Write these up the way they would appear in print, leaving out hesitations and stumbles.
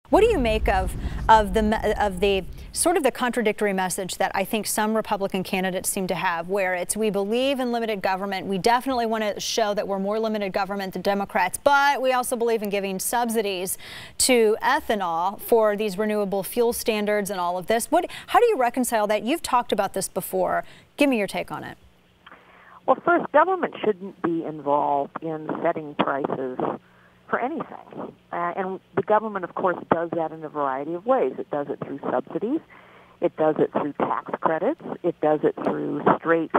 What do you make of the sort of the contradictory message that I think some Republican candidates seem to have, where it's we believe in limited government, we definitely want to show that we're more limited government than Democrats, but we also believe in giving subsidies to ethanol for these renewable fuel standards and all of this. How do you reconcile that? You've talked about this before. Give me your take on it. Well, first, government shouldn't be involved in setting prices for anything. And the government, of course, does that in a variety of ways. It does it through subsidies. It does it through tax credits. It does it through straight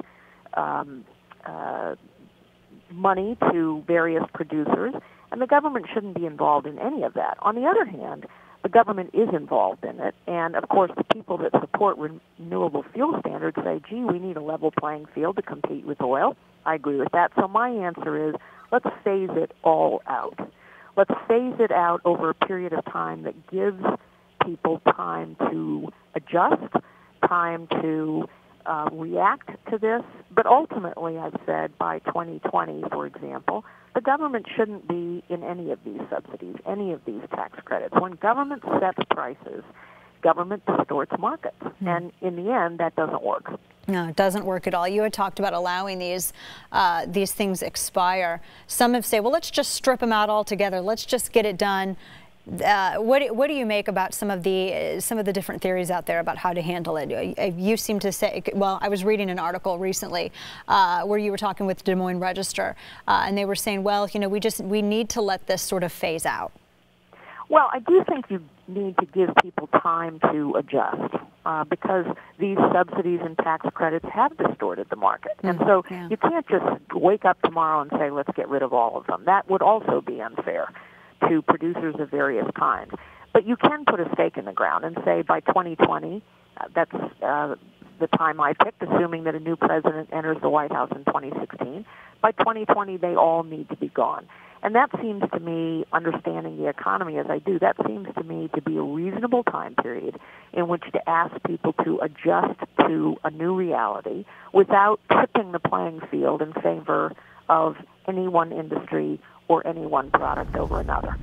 money to various producers. And the government shouldn't be involved in any of that. On the other hand, the government is involved in it. And, of course, the people that support renewable fuel standards say, gee, we need a level playing field to compete with oil. I agree with that. So my answer is, let's phase it all out. Let's phase it out over a period of time that gives people time to adjust, time to react to this. But ultimately, I've said by 2020, for example, the government shouldn't be in any of these subsidies, any of these tax credits. When government sets prices, government distorts markets. And in the end, that doesn't work. No, it doesn't work at all. You had talked about allowing these things expire. Some have said, well, let's just strip them out altogether. Let's just get it done. What do you make about some of the different theories out there about how to handle it? You seem to say, well, I was reading an article recently where you were talking with the Des Moines Register, and they were saying, well, you know, we need to let this sort of phase out. Well, I do think you need to give people time to adjust because these subsidies and tax credits have distorted the market. And so you can't just wake up tomorrow and say, let's get rid of all of them. That would also be unfair to producers of various kinds. But you can put a stake in the ground and say by 2020, that's the time I picked, assuming that a new president enters the White House in 2016, by 2020 they all need to be gone. And that seems to me, understanding the economy as I do, that seems to me to be a reasonable time period in which to ask people to adjust to a new reality without tipping the playing field in favor of any one industry or any one product over another.